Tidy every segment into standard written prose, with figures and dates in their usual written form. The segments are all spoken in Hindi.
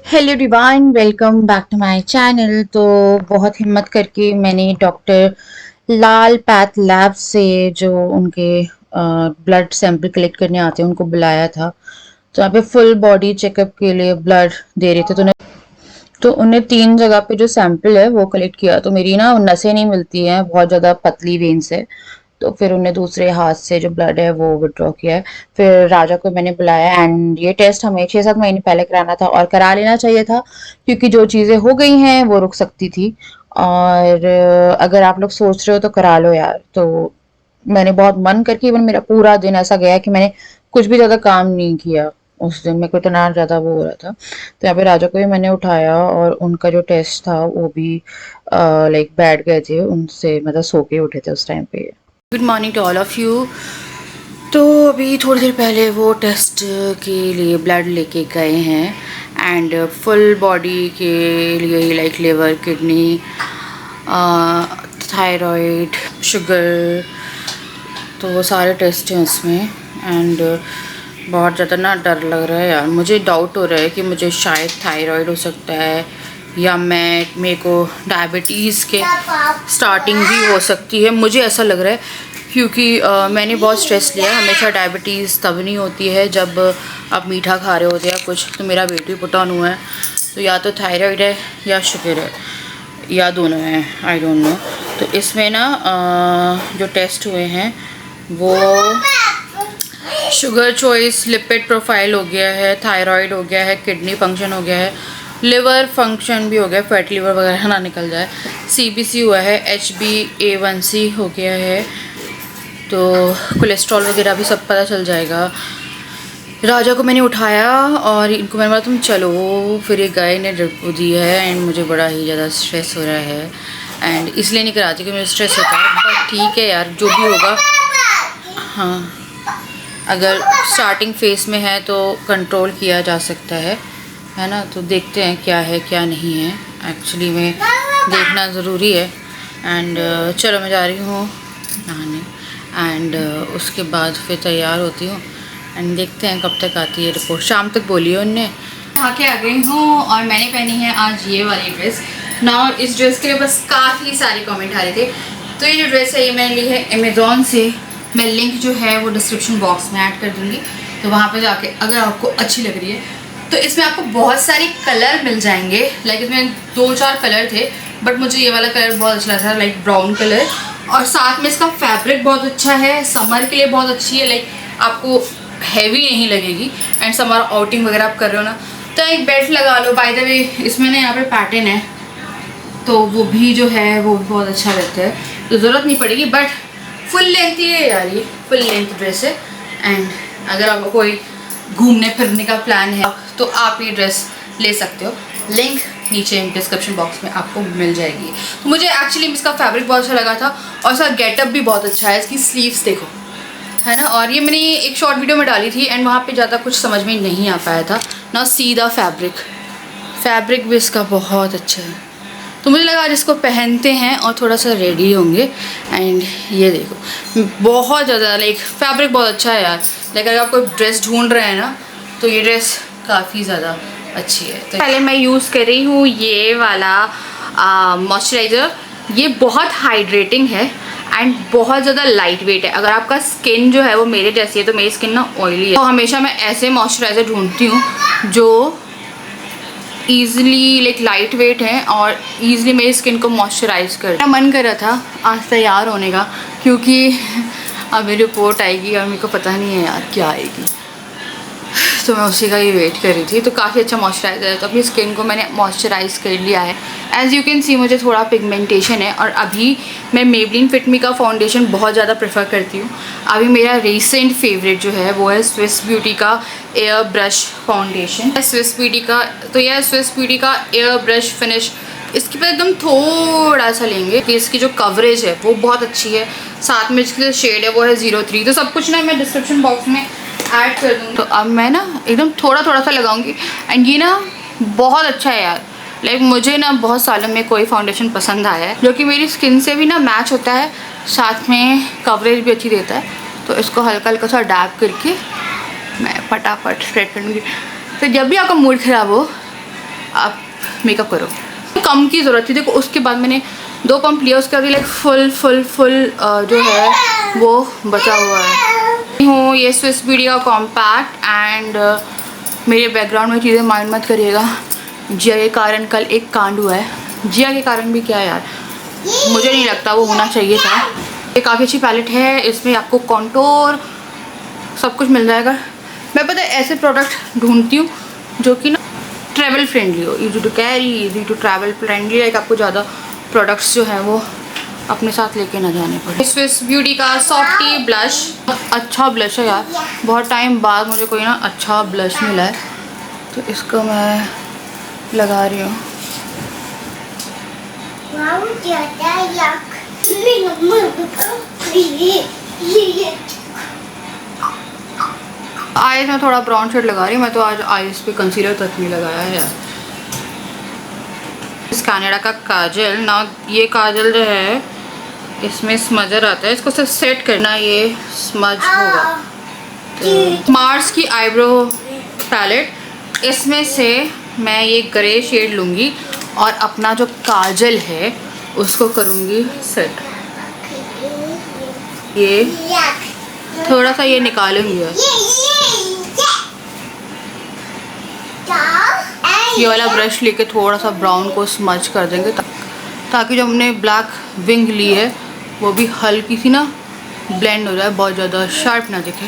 Hello everyone, welcome back to my channel. तो बहुत हिम्मत करके मैंने डॉक्टर लाल पैथ लैब से जो उनके ब्लड सैंपल कलेक्ट करने आते हैं उनको बुलाया था। तो यहाँ पे फुल बॉडी चेकअप के लिए ब्लड दे रहे थे। तो उन्हें 3 जगह पे जो सैंपल है वो कलेक्ट किया। तो मेरी ना नसें नहीं मिलती हैं, बहुत ज़्यादा पतली वेन्स है। तो फिर उन्हें दूसरे हाथ से जो ब्लड है वो विड्रॉ किया है। फिर राजा को मैंने बुलाया एंड ये टेस्ट हमें 6-7 महीने पहले कराना था और करा लेना चाहिए था, क्योंकि जो चीज़ें हो गई हैं वो रुक सकती थी। और अगर आप लोग सोच रहे हो तो करा लो यार। तो मैंने बहुत मन करके, इवन मेरा पूरा दिन ऐसा गया कि मैंने कुछ भी ज़्यादा काम नहीं किया। उस दिन मेरे को इतना ज़्यादा वो हो रहा था। तो यहाँ पे राजा को भी मैंने उठाया और उनका जो टेस्ट था वो भी लाइक बैठ गए थे, उनसे मतलब सो के उठे थे उस टाइम पे। Good morning to all of you. तो अभी थोड़ी देर पहले वो टेस्ट के लिए ब्लड लेके गए हैं एंड फुल बॉडी के लिए like liver, kidney, thyroid, sugar, तो वो सारे टेस्ट हैं उसमें। एंड बहुत ज़्यादा ना डर लग रहा है यार। मुझे डाउट हो रहा है कि मुझे शायद थायराइड हो सकता है या मेरे को डायबिटीज़ के स्टार्टिंग भी हो सकती है, मुझे ऐसा लग रहा है। क्योंकि मैंने बहुत स्ट्रेस लिया है। हमेशा डायबिटीज़ तब नहीं होती है जब आप मीठा खा रहे होते हैं कुछ। तो मेरा वेट भी पुट ऑन हुआ है, तो या तो थायराइड है या शुगर है या दोनों हैं, आई डोंट नो। तो इसमें ना जो टेस्ट हुए हैं वो शुगर चॉइस, लिपिड प्रोफाइल हो गया है, थायराइड हो गया है, किडनी फंक्शन हो गया है, लिवर फंक्शन भी हो गया, फैटी लिवर वगैरह ना निकल जाए, सीबीसी हुआ है, HbA1c हो गया है, तो कोलेस्ट्रॉल वगैरह भी सब पता चल जाएगा। राजा को मैंने उठाया और इनको मैंने बोला तुम चलो, फिर ये गए ने ड्रिप दी है एंड मुझे बड़ा ही ज़्यादा स्ट्रेस हो रहा है। एंड इसलिए नहीं कराती कि मुझे स्ट्रेस होता है, बट ठीक है यार जो भी होगा। हाँ, अगर स्टार्टिंग फेस में है तो कंट्रोल किया जा सकता है ना। तो देखते हैं क्या है क्या नहीं है, एक्चुअली में देखना ज़रूरी है। एंड चलो मैं जा रही हूँ नहाने एंड उसके बाद फिर तैयार होती हूँ एंड देखते हैं कब तक आती है रिपोर्ट। शाम तक बोली है उनने। नहा के आ गई हूँ और मैंने पहनी है आज ये वाली ड्रेस ना। और इस ड्रेस के लिए बस काफ़ी सारे कमेंट आ रहे थे। तो ये जो ड्रेस है ये मैंने ली है अमेज़ॉन से। मैं लिंक जो है वो डिस्क्रिप्शन बॉक्स में ऐड कर दूँगी, तो वहाँ पे जाके अगर आपको अच्छी लग रही है तो इसमें आपको बहुत सारे कलर मिल जाएंगे। लाइक इसमें 2-4 कलर थे, बट मुझे ये वाला कलर बहुत अच्छा लगा था, लाइक ब्राउन कलर। और साथ में इसका फैब्रिक बहुत अच्छा है, समर के लिए बहुत अच्छी है, लाइक आपको हैवी नहीं लगेगी। एंड समर आउटिंग वगैरह आप कर रहे हो ना तो एक बेल्ट लगा लो। बाय द वे इसमें ना यहाँ पे पैटर्न है, तो वो भी जो है वो बहुत अच्छा लगता है, तो ज़रूरत नहीं पड़ेगी। बट फुल लेंथ ही है यार, ये फुल लेंथ ड्रेस है। एंड अगर आपको कोई घूमने फिरने का प्लान है तो आप ये ड्रेस ले सकते हो। लिंक नीचे डिस्क्रिप्शन बॉक्स में आपको मिल जाएगी। तो मुझे एक्चुअली इसका फैब्रिक बहुत अच्छा लगा था और इसका गेटअप भी बहुत अच्छा है। इसकी स्लीव्स देखो, है ना। और ये मैंने एक शॉर्ट वीडियो में डाली थी एंड वहाँ पे ज़्यादा कुछ समझ में नहीं आ पाया था ना। सीधा फैब्रिक भी इसका बहुत अच्छा है, तो मुझे लगा आज इसको पहनते हैं और थोड़ा सा रेडी होंगे। एंड ये देखो बहुत ज़्यादा लाइक फैब्रिक बहुत अच्छा है यार। लाइक अगर आप कोई ड्रेस ढूंढ रहे हैं ना तो ये ड्रेस काफ़ी ज़्यादा अच्छी है। तो पहले मैं यूज़ कर रही हूँ ये वाला मॉइस्चराइज़र। ये बहुत हाइड्रेटिंग है एंड बहुत ज़्यादा लाइट वेट है। अगर आपका स्किन जो है वो मेरे जैसी है, तो मेरी स्किन ना ऑयली है, तो हमेशा मैं ऐसे मॉइस्चराइज़र ढूंढती हूँ जो ईज़िली लाइक लाइट वेट है और ईज़िली मेरी स्किन को मॉइस्चराइज कर। मेरा मन कर रहा था आज तैयार होने का, क्योंकि अभी रिपोर्ट आएगी और मेरे को पता नहीं है यार क्या आएगी, तो मैं उसी का ही वेट कर रही थी। तो काफ़ी अच्छा मॉइस्चराइज़र है, तो अपनी स्किन को मैंने मॉइस्चराइज कर लिया है। एज़ यू कैन सी मुझे थोड़ा पिगमेंटेशन है और अभी मैं मेबलिन फिट मी का फाउंडेशन बहुत ज़्यादा प्रेफर करती हूँ। अभी मेरा रिसेंट फेवरेट जो है वो है स्विस ब्यूटी का air brush foundation. Swiss beauty का, तो यह स्विस ब्यूटी का एयर ब्रश फिनिश। इसके बाद एकदम थोड़ा सा लेंगे कि इसकी जो कवरेज है वो बहुत अच्छी है। साथ में इसकी जो शेड है वो है 03। तो सब कुछ ना मैं डिस्क्रिप्शन बॉक्स में ऐड कर दूँगी। तो अब मैं ना एकदम थोड़ा सा लगाऊंगी एंड ये ना बहुत अच्छा है यार। लाइक मुझे ना बहुत सालों में कोई फाउंडेशन पसंद आया है जो कि मेरी स्किन से भी ना मैच होता है, साथ में कवरेज भी अच्छी देता है। तो इसको हल्का हल्का सा डैब करके मैं फटाफट स्प्रेड करूँगी। तो जब भी आपका मूड ख़राब हो आप मेकअप करो। कम की ज़रूरत थी, देखो उसके बाद मैंने 2 पंप लिया, उसके बाद लाइक फुल जो है वो बचा हुआ है। हूँ ये स्विस ब्यूटी का कॉम्पैक्ट एंड मेरे बैकग्राउंड में चीज़ें माइंड मत करिएगा। जिया के कारण कल एक कांड हुआ है। जिया के कारण भी क्या यार, मुझे नहीं लगता वो होना चाहिए था। ये काफ़ी अच्छी पैलेट है, इसमें आपको कॉन्टोर सब कुछ मिल जाएगा। मैं पता है ऐसे प्रोडक्ट ढूंढती हूँ जो कि ना ट्रैवल फ्रेंडली हो, easy to carry, easy to travel friendly, like आपको ज़्यादा प्रोडक्ट्स जो हैं वो अपने साथ लेके ना जाने पड़े। स्विस ब्यूटी का सॉफ्टी ब्लश, अच्छा ब्लश है यार, बहुत टाइम बाद मुझे कोई ना अच्छा ब्लश मिला है, तो इसको मैं लगा रही हूँ। आईज में थोड़ा ब्राउन शेड लगा रही हूँ मैं, तो आज आईज पे कंसीलर तक नहीं लगाया है यार। इस कनाडा का काजल ना, ये काजल जो है इसमें स्मजर आता है, इसको सिर्फ सेट करना, ये स्मज होगा। तो मार्स की आईब्रो पैलेट, इसमें से मैं ये ग्रे शेड लूँगी और अपना जो काजल है उसको करूँगी सेट। ये थोड़ा सा ये निकालूंगी, ये वाला ब्रश लेके थोड़ा सा ब्राउन को स्मज कर देंगे, ताकि जो हमने ब्लैक विंग ली है वो भी हल्की सी ना ब्लेंड हो जाए, बहुत ज़्यादा शार्प ना दिखे।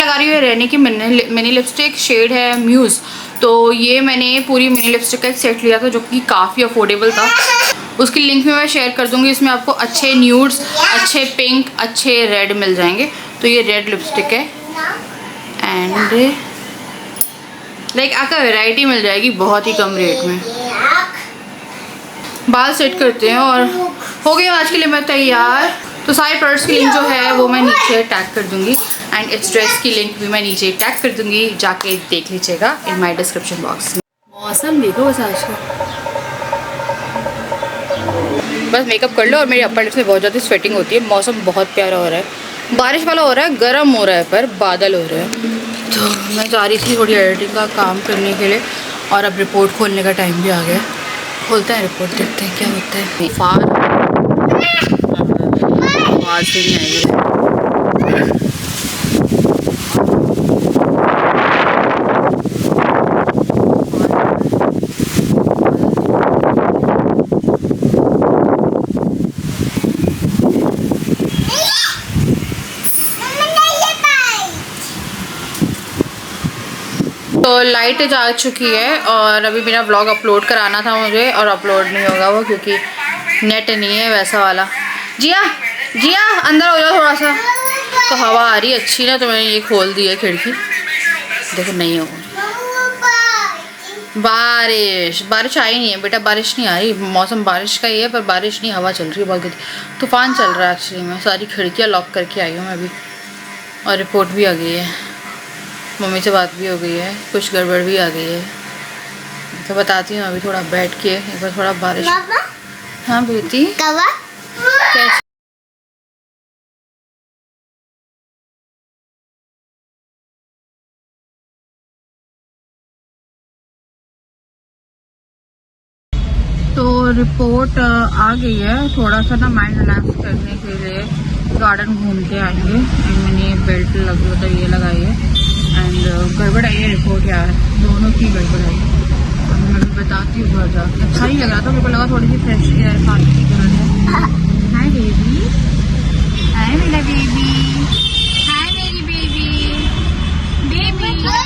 लगा रही हूँ रेनी की मिनी लिपस्टिक, शेड है म्यूज़। तो ये मैंने पूरी मिनी लिपस्टिक का एक सेट लिया था जो कि काफ़ी अफोर्डेबल था, उसकी लिंक भी मैं शेयर कर दूंगी। इसमें आपको अच्छे न्यूड्स, अच्छे पिंक, अच्छे रेड मिल जाएंगे। तो ये रेड लिपस्टिक है एंड लाइक आपका वैरायटी मिल जाएगी बहुत ही कम रेट में। बाल सेट करते हैं और हो गए आज के लिए मैं तैयार। तो सारे प्रोडक्ट्स की लिंक जो है वो मैं नीचे टैग कर दूंगी एंड इस ड्रेस की लिंक भी मैं नीचे टैग कर दूंगी, जाके देख लीजिएगा इन माय डिस्क्रिप्शन बॉक्स में। मौसम देखो बस आज का, बस मेकअप कर लो और मेरी अपर लिप्स में बहुत ज़्यादा स्वेटिंग होती है। मौसम बहुत प्यारा हो रहा है, बारिश वाला हो रहा है, गर्म हो रहा है पर बादल हो रहे हैं। तो मैं जा रही थी थोड़ी एडिटिंग का काम करने के लिए और अब रिपोर्ट खोलने का टाइम भी आ गया। खोलते हैं रिपोर्ट, देखते हैं क्या होता है। आवाज़ से नहीं आएगी। तो लाइट जा चुकी है और अभी मेरा व्लॉग अपलोड कराना था मुझे, और अपलोड नहीं होगा वो क्योंकि नेट नहीं है वैसा वाला। जिया जिया अंदर हो जाओ थोड़ा सा। तो हवा आ रही है अच्छी ना, तो मैंने ये खोल दी है खिड़की, देखो नहीं होगा। बारिश आई नहीं है बेटा, बारिश नहीं आ रही। मौसम बारिश का ही है पर बारिश नहीं, हवा चल रही है बहुत। तूफान चल रहा है एक्चुअली। मैं सारी खिड़कियाँ लॉक करके आई हूँ मैं अभी, और रिपोर्ट भी आ गई है, मम्मी से बात भी हो गई है, कुछ गड़बड़ भी आ गई है। तो बताती हूँ अभी थोड़ा बैठ के एक बार थोड़ा बारिश। हाँ बेटी कैसे? तो रिपोर्ट आ गई है। थोड़ा सा ना माइंड रिलैक्स करने के लिए गार्डन घूम के आएंगे एंड मैंने बेल्ट तो ये लगाई है एंड गड़बड़ आई है रिपोर्ट यार, दोनों की गड़बड़ आई। मैं भी बताती हूँ घर जाके। अच्छा ही लग रहा था, मेरे को लगा थोड़ी सी फ्रेश एयर खाने की जरूरत है। हाय बेबी, हाय मेरा बेबी, हाय मेरी बेबी, बेबी क्या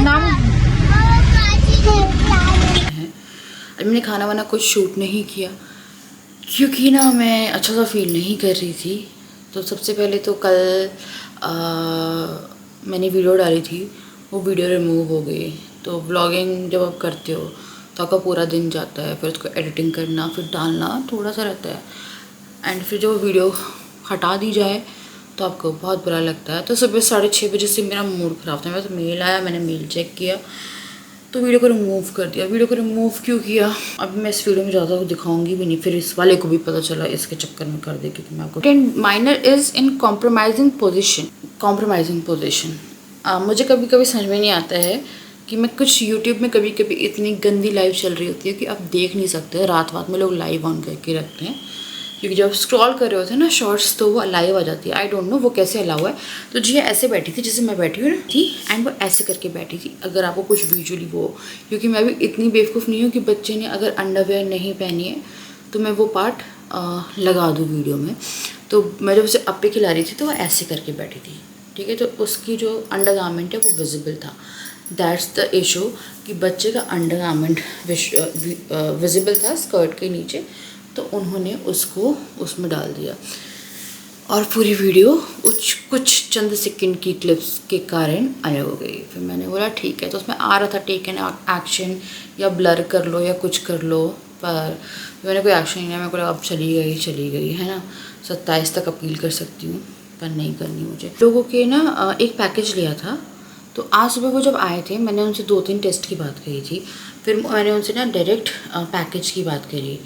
नाम। अभी मैंने खाना वाना कुछ शूट नहीं किया क्योंकि ना मैं अच्छा सा फील नहीं कर रही थी। तो सबसे पहले तो कल मैंने वीडियो डाली थी, वो वीडियो रिमूव हो गई। तो व्लॉगिंग जब आप करते हो तो आपका पूरा दिन जाता है, फिर उसको एडिटिंग करना, फिर डालना थोड़ा सा रहता है एंड फिर जो वीडियो हटा दी जाए तो आपको बहुत बुरा लगता है। तो सुबह 6:30 बजे से मेरा मूड ख़राब था। मेरा तो मेल आया, मैंने मेल चेक किया तो वीडियो को रिमूव कर दिया। वीडियो को रिमूव क्यों किया अब मैं इस वीडियो में ज़्यादा दिखाऊंगी भी नहीं, फिर इस वाले को भी पता चला इसके चक्कर में कर दे, क्योंकि मैं आपको minor is in compromising position. मुझे कभी कभी समझ में नहीं आता है कि मैं कुछ यूट्यूब में कभी कभी इतनी गंदी लाइव चल रही होती है कि आप देख नहीं सकते, रात में लोग लाइव ऑन करके रखते हैं, क्योंकि जब स्क्रॉल कर रहे होते हैं ना शॉर्ट्स तो वो लाइव आ जाती है। आई डोंट नो वो कैसे अलाउ है। तो जी ऐसे बैठी थी जैसे मैं बैठी हूँ थी, एंड वो ऐसे करके बैठी थी। अगर आपको कुछ विजुअली वो, क्योंकि मैं भी इतनी बेवकूफ़ नहीं हूँ कि बच्चे ने अगर अंडरवेयर नहीं पहनी है तो मैं वो पार्ट लगा दूँ वीडियो में। तो मैं जब उसे अप्पे खिला रही थी तो वो ऐसे करके बैठी थी, ठीक है। तो उसकी जो अंडर गारमेंट है वो विजिबल था। दैट्स द इशू कि बच्चे का अंडर गारमेंट विजिबल था स्कर्ट के नीचे, तो उन्होंने उसको उसमें डाल दिया और पूरी वीडियो कुछ चंद सेकंड की क्लिप्स के कारण अलग हो गई। फिर मैंने बोला ठीक है, तो उसमें आ रहा था टेक एन एक्शन या ब्लर कर लो या कुछ कर लो, पर मैंने कोई एक्शन नहीं लिया। मेरे को अब चली गई है ना, 27 तक अपील कर सकती हूँ, पर नहीं करनी मुझे। लोगों के ना एक पैकेज लिया था, तो आज सुबह वो जब आए थे मैंने उनसे 2-3 टेस्ट की बात करी थी। फिर मैंने उनसे ना डायरेक्ट पैकेज की बात करी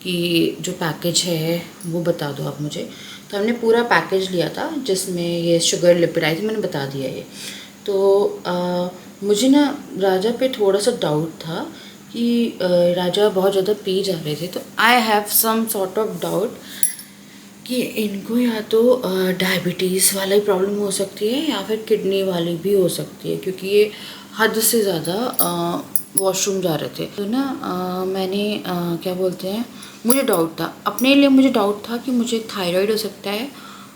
कि जो पैकेज है वो बता दो आप मुझे। तो हमने पूरा पैकेज लिया था जिसमें ये शुगर लिपिड आई थी, मैंने बता दिया ये। तो मुझे ना राजा पे थोड़ा सा डाउट था कि राजा बहुत ज़्यादा पी जा रहे थे, तो I have some sort of doubt कि इनको या तो डायबिटीज़ वाला ही प्रॉब्लम हो सकती है या फिर किडनी वाली भी हो सकती है, क्योंकि ये हद से ज़्यादा वॉशरूम जा रहे थे। तो ना मैंने क्या बोलते हैं, मुझे डाउट था अपने लिए, मुझे डाउट था कि मुझे थायराइड हो सकता है,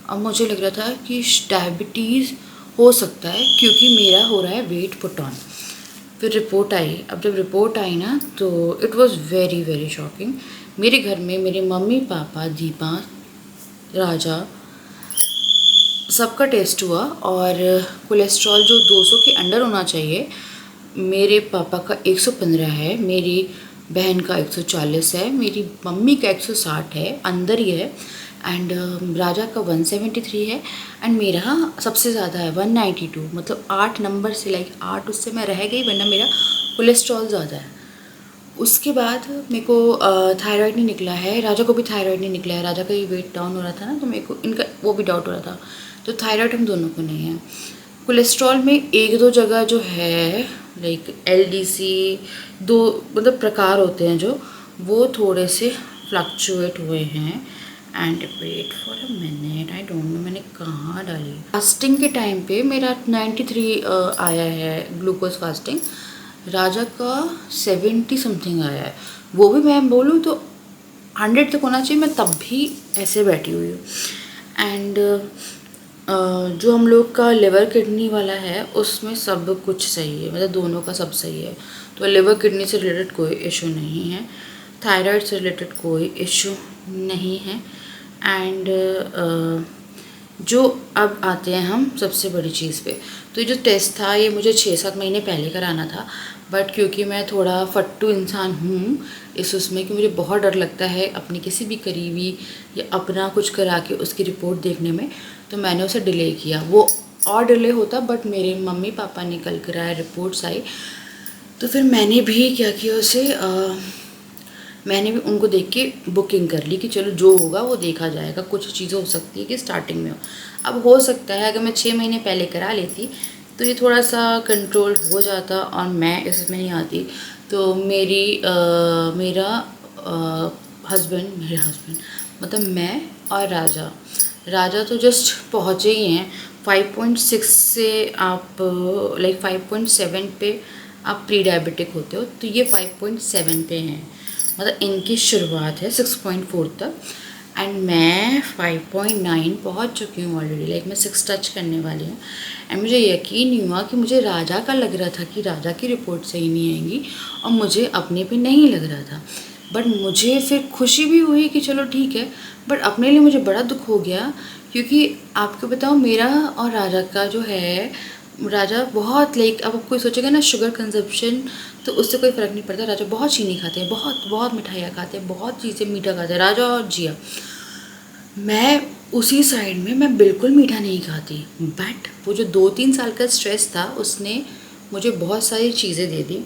अब मुझे लग रहा था कि डायबिटीज़ हो सकता है क्योंकि मेरा हो रहा है वेट पुट ऑन। फिर रिपोर्ट आई। अब जब रिपोर्ट आई ना तो it was very very shocking. मेरे घर में मेरे मम्मी पापा दीपा राजा सबका टेस्ट हुआ और कोलेस्ट्रॉल जो 200 के अंडर होना चाहिए, मेरे पापा का 115 है, मेरी बहन का 140 है, मेरी मम्मी का 160 है, अंदर ही है, एंड राजा का 173 है, एंड मेरा सबसे ज़्यादा है 192। मतलब 8 नंबर से, लाइक 8 उससे मैं रह गई, वरना मेरा कोलेस्ट्रॉल ज़्यादा है। उसके बाद मेरे को थायराइड नहीं निकला है, राजा को भी थायराइड नहीं निकला है। राजा का ये वेट डाउन हो रहा था ना, तो मेरे को इनका वो भी डाउट हो रहा था। तो थायराइड हम दोनों को नहीं है। कोलेस्ट्रॉल में 1-2 जगह जो है, लाइक LDC 2 मतलब प्रकार होते हैं जो, वो थोड़े से फ्लक्चुएट हुए हैं। And wait for a minute, I don't know मैंने कहाँ डाली। फास्टिंग के टाइम पे मेरा 93 आया है ग्लूकोज फास्टिंग, राजा का 70 समथिंग आया है। वो भी मैं बोलूँ तो 100 तक होना चाहिए, मैं तब भी ऐसे बैठी हुई हूँ। एंड जो हम लोग का लिवर किडनी वाला है उसमें सब कुछ सही है, मतलब दोनों का सब सही है। तो लिवर किडनी से रिलेटेड कोई इशू नहीं है, थायराइड से रिलेटेड कोई इशू नहीं है। एंड जो अब आते हैं हम सबसे बड़ी चीज़ पे, तो ये जो टेस्ट था ये मुझे 6-7 महीने पहले कराना था, बट क्योंकि मैं थोड़ा फट्टू इंसान हूँ इस उसमें कि मुझे बहुत डर लगता है अपनी किसी भी करीबी या अपना कुछ करा के उसकी रिपोर्ट देखने में, तो मैंने उसे डिले किया। वो और डिले होता, बट मेरे मम्मी पापा ने कल कराया, रिपोर्ट्स आई, तो फिर मैंने भी क्या किया उसे मैंने भी उनको देख के बुकिंग कर ली कि चलो जो होगा वो देखा जाएगा। कुछ चीज़ें हो सकती है कि स्टार्टिंग में हो, अब हो सकता है अगर मैं 6 महीने पहले करा लेती तो ये थोड़ा सा कंट्रोल हो जाता और मैं इसमें नहीं आती। तो मेरा हस्बैंड मतलब मैं और राजा तो जस्ट पहुँचे ही हैं। 5.6 से आप लाइक 5.7 पे आप प्री डायबिटिक होते हो, तो ये 5.7 पे हैं, मतलब इनकी शुरुआत है 6.4 तक, एंड मैं 5.9 पहुंच चुकी हूँ ऑलरेडी, लाइक मैं 6 टच करने वाली हूँ। एंड मुझे यकीन नहीं हुआ कि मुझे राजा का लग रहा था कि राजा की रिपोर्ट सही नहीं आएंगी और मुझे अपने पे नहीं लग रहा था, बट मुझे फिर खुशी भी हुई कि चलो ठीक है, बट अपने लिए मुझे बड़ा दुख हो गया क्योंकि आपको बताओ मेरा और राजा का जो है, राजा बहुत लाइक, अब कोई सोचेगा ना शुगर कंजप्शन, तो उससे कोई फ़र्क नहीं पड़ता। राजा बहुत चीनी खाते हैं, बहुत मिठाइयाँ खाते हैं, बहुत चीज़ें मीठा खाते हैं, राजा और जिया। मैं उसी साइड में मैं बिल्कुल मीठा नहीं खाती, बट वो जो 2-3 साल का स्ट्रेस था उसने मुझे बहुत सारी चीज़ें दे दी।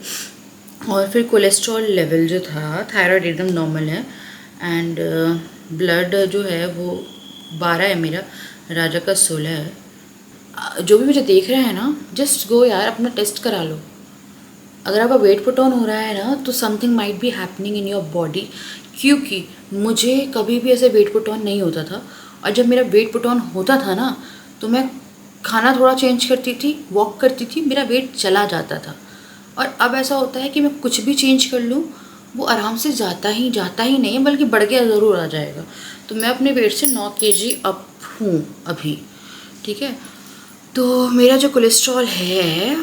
और फिर कोलेस्ट्रॉल लेवल जो था, थायराइड एकदम नॉर्मल है, एंड ब्लड जो है वो 12 है मेरा, राजा का 16 है। जो भी मुझे देख रहे हैं ना, जस्ट गो यार, अपना टेस्ट करा लो। अगर आपका वेट पुट ऑन हो रहा है ना, तो something might be happening in your body, क्योंकि मुझे कभी भी ऐसे वेट पुट ऑन नहीं होता था। और जब मेरा वेट पुट ऑन होता था ना, तो मैं खाना थोड़ा चेंज करती थी, वॉक करती थी, मेरा वेट चला जाता था। और अब ऐसा होता है कि मैं कुछ भी चेंज कर लूँ, वो आराम से जाता ही नहीं है, बल्कि बढ़ गया ज़रूर आ जाएगा। तो मैं अपने वेट से 9 kg अप हूँ अभी, ठीक है। तो मेरा जो कोलेस्ट्रॉल है,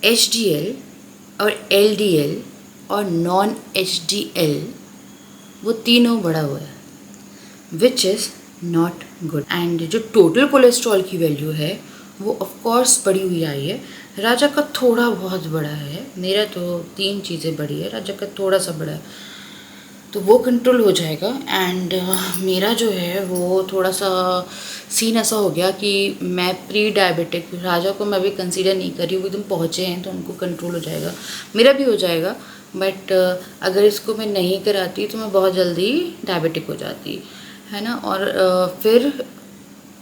HDL और LDL और नॉन HDL, वो तीनों बढ़ा हुआ है, which is not good. And जो टोटल कोलेस्ट्रॉल की वैल्यू है, वो ऑफकोर्स बढ़ी हुई आई है। राजा का थोड़ा बहुत बड़ा है, मेरा तो 3 चीज़ें बढ़ी है, राजा का थोड़ा सा बड़ा है, तो वो कंट्रोल हो जाएगा। एंड मेरा जो है वो थोड़ा सा सीन ऐसा हो गया कि मैं प्री डायबिटिक, राजा को मैं अभी कंसीडर नहीं कर रही हूँ, एकदम पहुँचे हैं तो उनको कंट्रोल हो जाएगा, मेरा भी हो जाएगा। बट अगर इसको मैं नहीं कराती तो मैं बहुत जल्दी डायबिटिक हो जाती, है ना। और फिर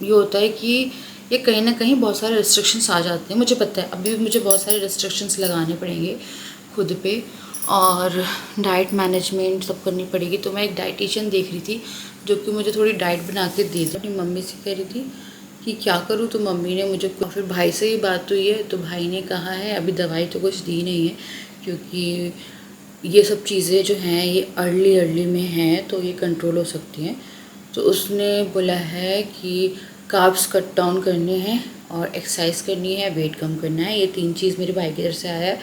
ये होता है कि ये कहीं ना कहीं बहुत सारे रिस्ट्रिक्शंस आ जाते हैं, मुझे पता है। अभी भी मुझे बहुत सारे रिस्ट्रिक्शंस लगाने पड़ेंगे खुद पे, और डाइट मैनेजमेंट सब करनी पड़ेगी। तो मैं एक डाइटिशियन देख रही थी जो कि मुझे थोड़ी डाइट बना के दे दी। अपनी मम्मी से कह रही थी कि क्या करूँ, तो मम्मी ने मुझे, फिर भाई से ही बात हुई है, तो भाई ने कहा है अभी दवाई तो कुछ दी नहीं है, क्योंकि ये सब चीज़ें जो हैं ये अर्ली में हैं, तो ये कंट्रोल हो सकती हैं। तो उसने बोला है कि कार्ब्स कट डाउन करने हैं और एक्सरसाइज करनी है, वेट कम करना है। ये 3 चीज़ मेरे भाई की तरफ से आया है।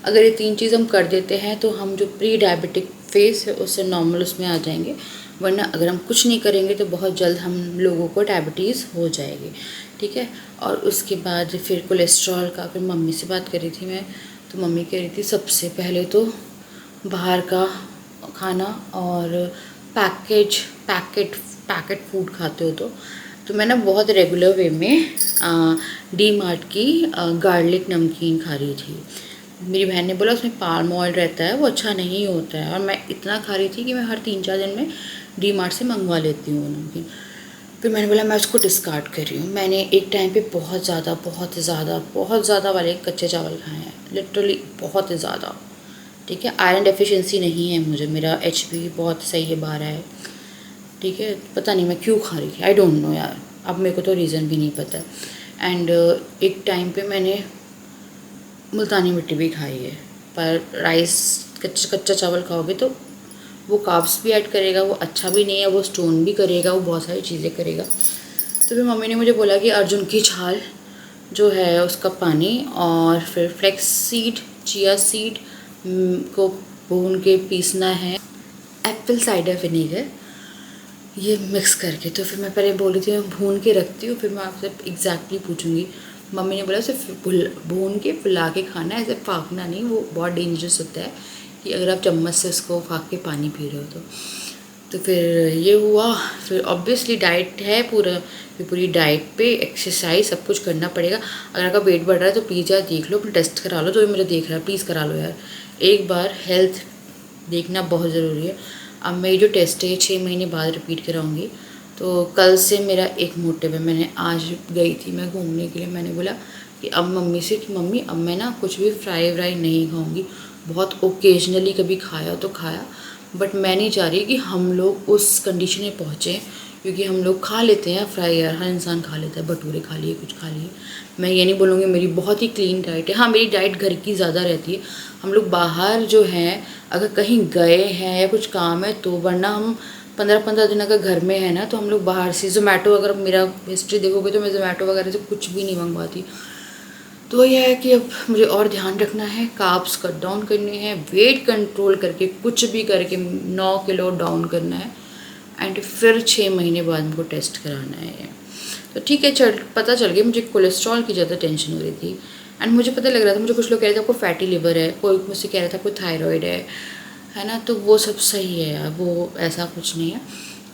अगर ये 3 चीज़ हम कर देते हैं तो हम जो प्री डायबिटिक फेस है उससे नॉर्मल उसमें आ जाएंगे, वरना अगर हम कुछ नहीं करेंगे तो बहुत जल्द हम लोगों को डायबिटीज़ हो जाएगी, ठीक है। और उसके बाद फिर कोलेस्ट्रॉल का, फिर मम्मी से बात कर रही थी मैं, तो मम्मी कह रही थी सबसे पहले तो बाहर का खाना और पैकेट फूड खाते हो तो मैं ना बहुत रेगुलर वे में डी मार्ट की गार्लिक नमकीन खा रही थी। मेरी बहन ने बोला उसमें पाम ऑयल रहता है, वो अच्छा नहीं होता है, और मैं इतना खा रही थी कि मैं हर 3-4 दिन में डी मार्ट से मंगवा लेती हूँ नमकीन। फिर मैंने बोला मैं उसको डिस्कार्ड कर रही हूँ। मैंने एक टाइम पे बहुत ज़्यादा वाले कच्चे चावल खाए हैं, लिटरली बहुत ज़्यादा, ठीक है। आयरन डेफिशिएंसी नहीं है मुझे, मेरा HB बहुत सही है, 12 है, ठीक है। पता नहीं मैं क्यों खा रही थी, आई डोंट नो यार, अब मेरे को तो रीज़न भी नहीं पता। एंड एक टाइम पे मैंने मुल्तानी मिट्टी भी खाई है, पर राइस कच्चा चावल खाओगे तो वो कार्ब्स भी ऐड करेगा, वो अच्छा भी नहीं है, वो स्टोन भी करेगा, वो बहुत सारी चीज़ें करेगा। तो फिर मम्मी ने मुझे बोला कि अर्जुन की छाल जो है उसका पानी, और फिर फ्लेक्स सीड, चिया सीड को भून के पीसना है, एप्पल साइडर विनेगर, ये मिक्स करके। तो फिर मैं पहले बोली थी मैं भून के रखती हूँ, फिर मैं आपसे एग्जैक्टली पूछूंगी। मम्मी ने बोला सिर्फ भून के फुला के खाना है, ऐसे फाँकना नहीं, वो बहुत डेंजरस होता है कि अगर आप चम्मच से उसको फाँक के पानी पी रहे हो तो फिर ये हुआ। फिर ऑब्वियसली डाइट है पूरी डाइट पे एक्सरसाइज सब कुछ करना पड़ेगा। अगर आपका वेट बढ़ रहा है तो प्लीज़ यार देख लो, अपना टेस्ट करा लो, जो भी मुझे देख रहा है प्लीज़ करा लो यार, एक बार हेल्थ देखना बहुत ज़रूरी है। अब मेरी जो टेस्ट है 6 महीने बाद रिपीट कराऊंगी। तो कल से मेरा एक मोटिव है, मैंने आज गई थी मैं घूमने के लिए, मैंने बोला कि अब मम्मी से कि मम्मी अब मैं ना कुछ भी फ्राई व्राई नहीं खाऊंगी, बहुत ओकेजनली कभी खाया तो खाया, बट मैं नहीं चाह रही कि हम लोग उस कंडीशन में पहुँचें, क्योंकि हम लोग खा लेते हैं फ्राई यार, हर इंसान खा लेता है, भटूरे खा लिए, कुछ खा लिए। मैं ये नहीं बोलूँगी मेरी बहुत ही क्लीन डाइट है, हाँ मेरी डाइट घर की ज़्यादा रहती है। हम लोग बाहर जो हैं अगर कहीं गए हैं या कुछ काम है तो, वरना हम 15-15 दिन अगर घर में है ना तो हम लोग बाहर से ज़ोमैटो, अगर मेरा हिस्ट्री देखोगे तो मैं ज़ोमैटो वगैरह से कुछ भी नहीं मंगवाती। तो यह है कि अब मुझे और ध्यान रखना है, कार्ब्स कट डाउन करने हैं, वेट कंट्रोल करके कुछ भी करके 9 किलो डाउन करना है, एंड फिर 6 महीने बाद मुझको टेस्ट कराना है। तो ठीक है, पता चल गया। मुझे कोलेस्ट्रॉल की ज़्यादा टेंशन हो रही थी, एंड मुझे पता लग रहा था, मुझे कुछ लोग कह रहे थे आपको फैटी लिवर है, कोई मुझसे कह रहा था आपको थायराइड है ना, तो वो सब सही है यार, वो ऐसा कुछ नहीं है।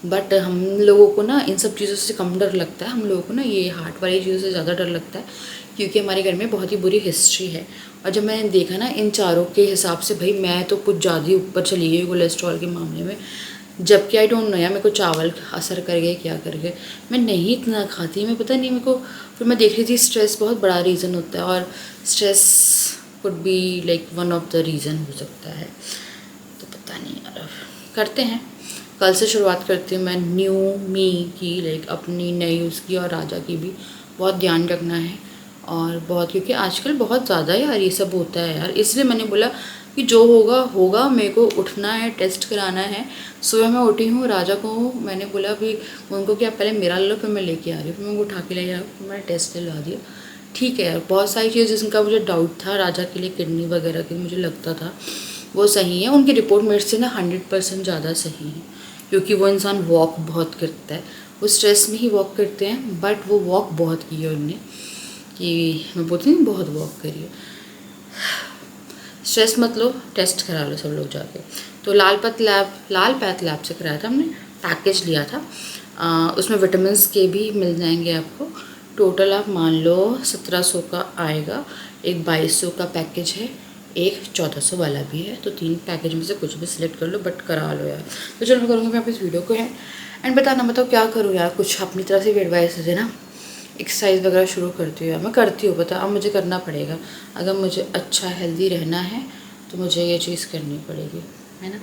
बट हम लोगों को ना इन सब चीज़ों से कम डर लगता है, हम लोगों को ना ये हार्ट वाली चीज़ों से ज़्यादा डर लगता है, क्योंकि हमारे घर में बहुत ही बुरी हिस्ट्री है। और जब मैंने देखा ना इन चारों के हिसाब से, भाई मैं तो कुछ ज़्यादा ही ऊपर चली गई कोलेस्ट्रॉल के मामले में, जबकि आई डोंट नो यार मेरे को चावल असर कर गए क्या कर गए, मैं नहीं इतना खाती, मैं पता नहीं मेरे को। फिर मैं देख रही थी स्ट्रेस बहुत बड़ा रीज़न होता है, और stress could be like one of the reason हो सकता है। तो पता नहीं यार, करते हैं, कल से शुरुआत करती हूँ मैं न्यू मी की, लाइक अपनी नई उसकी और राजा की भी बहुत ध्यान रखना है। और बहुत, क्योंकि आजकल बहुत ज़्यादा यार ये सब होता है यार, इसलिए मैंने बोला कि जो होगा होगा, मेरे को उठना है, टेस्ट कराना है। सुबह मैं उठी हूँ, राजा को मैंने बोला भी उनको कि आप पहले मेरा ले लो, फिर मैं लेके आ रही हूँ, फिर मैं उनको उठा के ले आया, फिर मैंने टेस्ट दिलवा दिया। ठीक है यार, बहुत सारी चीज़ जिनका मुझे डाउट था राजा के लिए, किडनी वगैरह की मुझे लगता था वो सही है, उनकी रिपोर्ट मेरे से ना 100% ज़्यादा सही है, क्योंकि वो इंसान वॉक बहुत करता है, वो स्ट्रेस में ही वॉक करते हैं, बट वो वॉक बहुत की है उनने, कि मैं बोलती हूँ बहुत वॉक करी है। स्ट्रेस मत लो, टेस्ट करा लो सब लोग जाके। तो लाल पैथ लैब से कराया था हमने, पैकेज लिया था, उसमें विटामिन के भी मिल जाएंगे आपको। टोटल आप मान लो 1700 का आएगा, एक 2200 का पैकेज है, एक 1400 वाला भी है। तो 3 पैकेज में से कुछ भी सिलेक्ट कर लो, बट करा लो यार। तो चलो मैं करूँगी, मैं आप इस वीडियो को है एंड बताना बताओ क्या करूँ यार, कुछ अपनी तरफ से भी एडवाइस दे ना। एक्सरसाइज वगैरह शुरू करती हूँ यार, मैं करती हूँ, पता अब मुझे करना पड़ेगा, अगर मुझे अच्छा हेल्दी रहना है तो मुझे ये चीज़ करनी पड़ेगी, है ना।